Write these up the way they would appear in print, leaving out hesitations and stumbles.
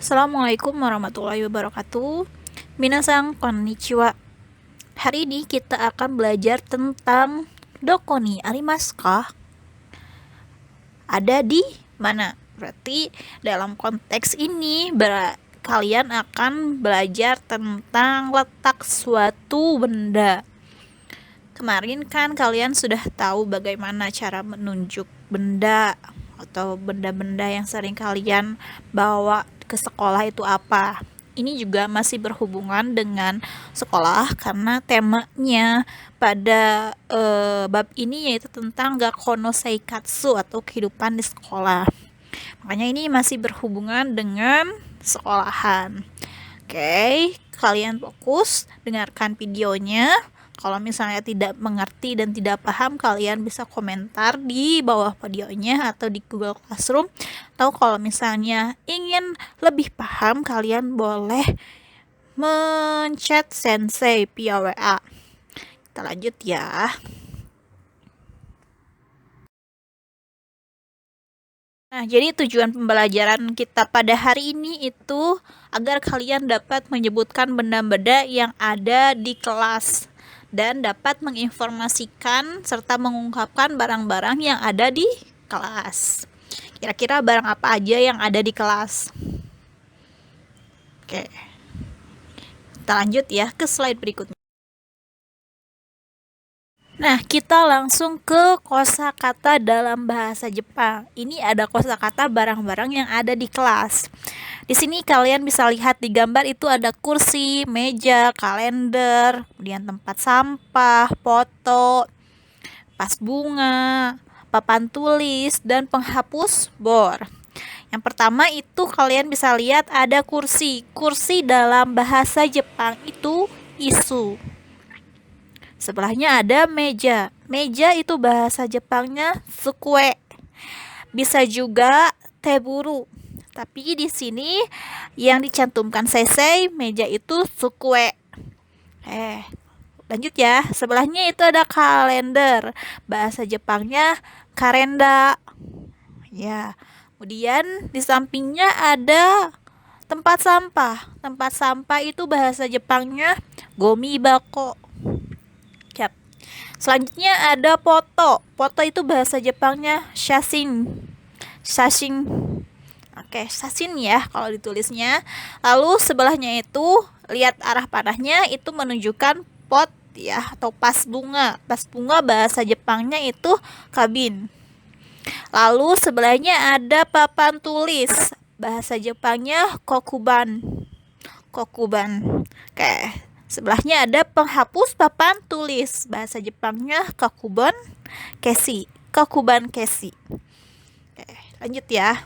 Assalamualaikum warahmatullahi wabarakatuh. Minasang konnichiwa. Hari ini kita akan belajar tentang doko ni arimasu ka? Ada di mana? Berarti dalam konteks ini kalian akan belajar tentang letak suatu benda. Kemarin kan kalian sudah tahu bagaimana cara menunjuk benda atau benda-benda yang sering kalian bawa ke sekolah itu apa. Ini juga masih berhubungan dengan sekolah karena temanya pada bab ini yaitu tentang Gakko no Seikatsu atau kehidupan di sekolah. Makanya ini masih berhubungan dengan sekolahan. Oke, kalian fokus dengarkan videonya. Kalau misalnya tidak mengerti dan tidak paham, kalian bisa komentar di bawah videonya atau di Google Classroom. Atau kalau misalnya ingin lebih paham, kalian boleh menchat sensei via WA. Kita lanjut ya. Nah, jadi tujuan pembelajaran kita pada hari ini itu agar kalian dapat menyebutkan benda-benda yang ada di kelas dan dapat menginformasikan serta mengungkapkan barang-barang yang ada di kelas. Kira-kira barang apa aja yang ada di kelas? Oke. Kita lanjut ya ke slide berikutnya. Nah, kita langsung ke kosakata dalam bahasa Jepang. Ini ada kosakata barang-barang yang ada di kelas. Di sini kalian bisa lihat di gambar itu ada kursi, meja, kalender, kemudian tempat sampah, foto, vas bunga, papan tulis, dan penghapus bor. Yang pertama itu kalian bisa lihat ada kursi. Kursi dalam bahasa Jepang itu isu. Sebelahnya ada meja. Meja itu bahasa Jepangnya sukue. Bisa juga teburu. Tapi di sini yang dicantumkan sensei meja itu sukue. Lanjut ya. Sebelahnya itu ada kalender. Bahasa Jepangnya karenda. Ya. Kemudian di sampingnya ada tempat sampah. Tempat sampah itu bahasa Jepangnya gomi bako. Yap. Selanjutnya ada foto. Foto itu bahasa Jepangnya shashin. Shashin. Oke, shashin ya kalau ditulisnya. Lalu sebelahnya itu lihat arah panahnya itu menunjukkan pot ya atau pas bunga. Pas bunga bahasa Jepangnya itu kabin. Lalu sebelahnya ada papan tulis. Bahasa Jepangnya kokuban. Kokuban. Oke. Sebelahnya ada penghapus papan tulis. Bahasa Jepangnya kokuban kesi. Kokuban kesi. Oke, lanjut ya.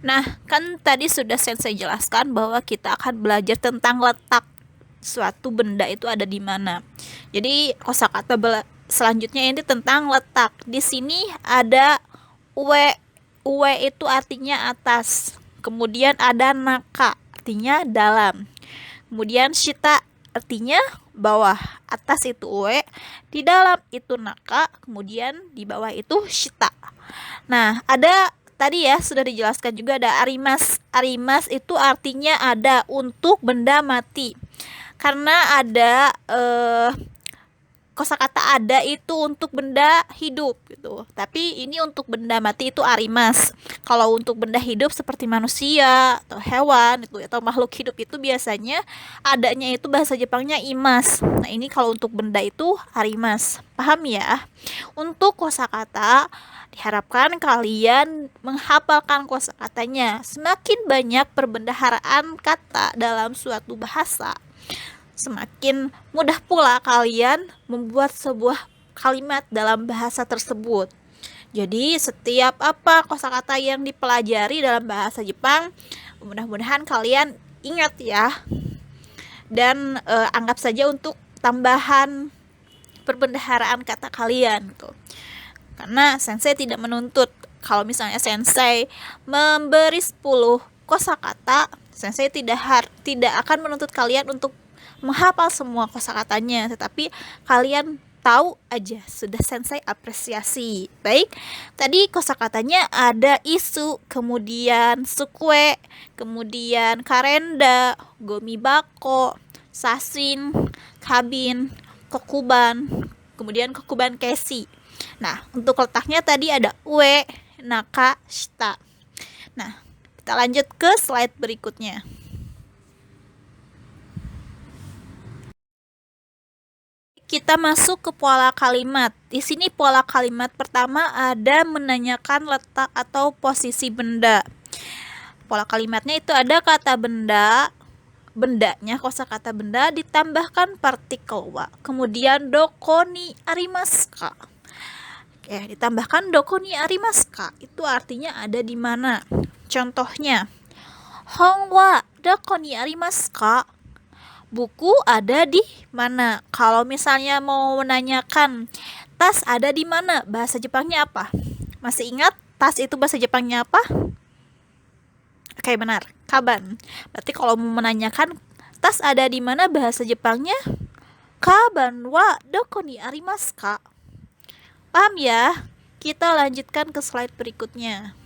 Nah, kan tadi sudah sensei jelaskan bahwa kita akan belajar tentang letak suatu benda itu ada di mana. Jadi kosakata selanjutnya ini tentang letak. Di sini ada uwe. Uwe itu artinya atas. Kemudian ada naka, artinya dalam. Kemudian shita artinya bawah. Atas itu uwe, di dalam itu naka, kemudian di bawah itu shita. Nah, ada tadi ya sudah dijelaskan juga ada arimas. Arimas itu artinya ada untuk benda mati. Karena ada kosakata ada itu untuk benda hidup gitu. Tapi ini untuk benda mati itu arimas. Kalau untuk benda hidup seperti manusia atau hewan itu atau makhluk hidup itu biasanya adanya itu bahasa Jepangnya imas. Nah, ini kalau untuk benda itu arimas. Paham ya? Untuk kosakata diharapkan kalian menghafalkan kosakatanya. Semakin banyak perbendaharaan kata dalam suatu bahasa, semakin mudah pula kalian membuat sebuah kalimat dalam bahasa tersebut. Jadi setiap apa kosakata yang dipelajari dalam bahasa Jepang, mudah-mudahan kalian ingat ya. Dan anggap saja untuk tambahan perbendaharaan kata kalian tuh. Karena sensei tidak menuntut. Kalau misalnya sensei memberi 10 kosakata, sensei tidak akan menuntut kalian untuk menghafal semua kosakatanya, tetapi kalian tahu aja, sudah sensei apresiasi. Baik, tadi kosakatanya ada isu, kemudian sukue, kemudian karenda, gomibako, sasin, kabin, kokuban, kemudian kokuban kesi. Nah, untuk letaknya tadi ada ue, naka, shita. Nah, kita lanjut ke slide berikutnya. Kita masuk ke pola kalimat. Di sini pola kalimat pertama ada menanyakan letak atau posisi benda. Pola kalimatnya itu ada kata benda, bendanya kosakata benda ditambahkan partikel wa. Kemudian doko ni arimasu ka. Oke, ditambahkan doko ni arimasu ka. Itu artinya ada di mana. Contohnya, hon wa doko ni arimasu ka? Buku ada di mana? Kalau misalnya mau menanyakan tas ada di mana, bahasa Jepangnya apa? Masih ingat tas itu bahasa Jepangnya apa? Oke, benar, kaban. Berarti kalau mau menanyakan tas ada di mana, bahasa Jepangnya kaban wa doko ni arimasu ka? Paham ya? Kita lanjutkan ke slide berikutnya.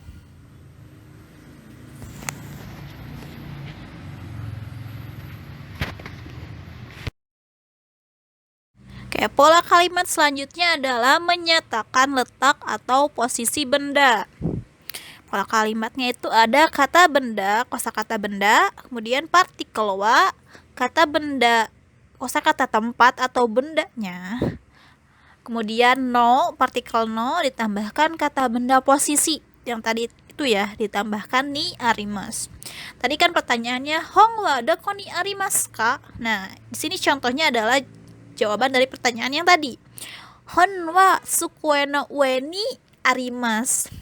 Oke, pola kalimat selanjutnya adalah menyatakan letak atau posisi benda. Pola kalimatnya itu ada kata benda, kosakata benda, kemudian partikel wa, kata benda, kosakata tempat atau bendanya. Kemudian no, partikel no ditambahkan kata benda posisi. Yang tadi itu ya, ditambahkan ni arimas. Tadi kan pertanyaannya hong wa doko ni arimasu ka? Nah, di sini contohnya adalah jawaban dari pertanyaan yang tadi. Hon wa sukue no ue ni arimasu.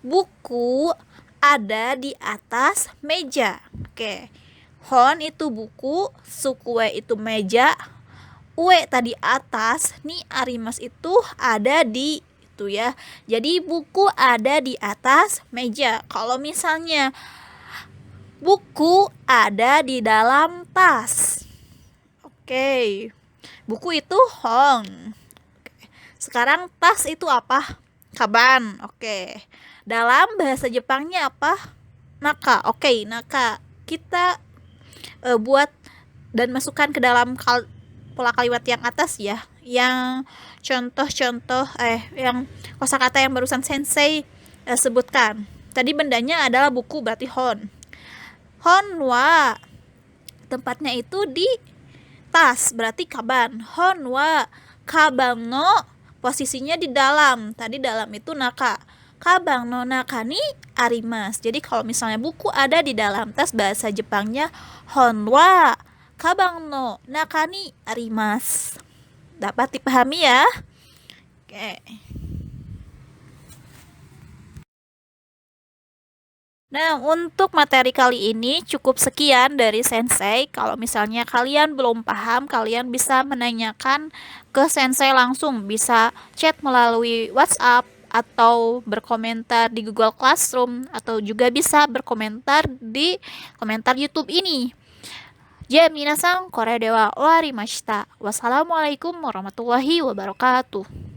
Buku ada di atas meja. Oke. Hon itu buku, sukue itu meja, ue tadi atas, ni arimasu itu ada di itu ya. Jadi buku ada di atas meja. Kalau misalnya buku ada di dalam tas. Oke. Buku itu hon. Sekarang tas itu apa? Kaban. Oke. Dalam bahasa Jepangnya apa? Naka. Oke, naka. Kita buat dan masukkan ke dalam pola kalimat yang atas ya. Yang contoh-contoh yang kosakata yang barusan sensei sebutkan. Tadi bendanya adalah buku, berarti hon. Hon wa tempatnya itu di tas, berarti kaban. Hon wa kabang no posisinya di dalam. Tadi dalam itu naka. Kabang no naka ni arimasu. Jadi kalau misalnya buku ada di dalam tas, bahasa Jepangnya hon wa kabang no naka ni arimasu. Dapat dipahami ya? Oke. Nah, untuk materi kali ini cukup sekian dari sensei. Kalau misalnya kalian belum paham, kalian bisa menanyakan ke sensei langsung. Bisa chat melalui WhatsApp atau berkomentar di Google Classroom, atau juga bisa berkomentar di komentar YouTube ini. Ja, minasan, kore de wa owarimashita. Wassalamualaikum warahmatullahi wabarakatuh.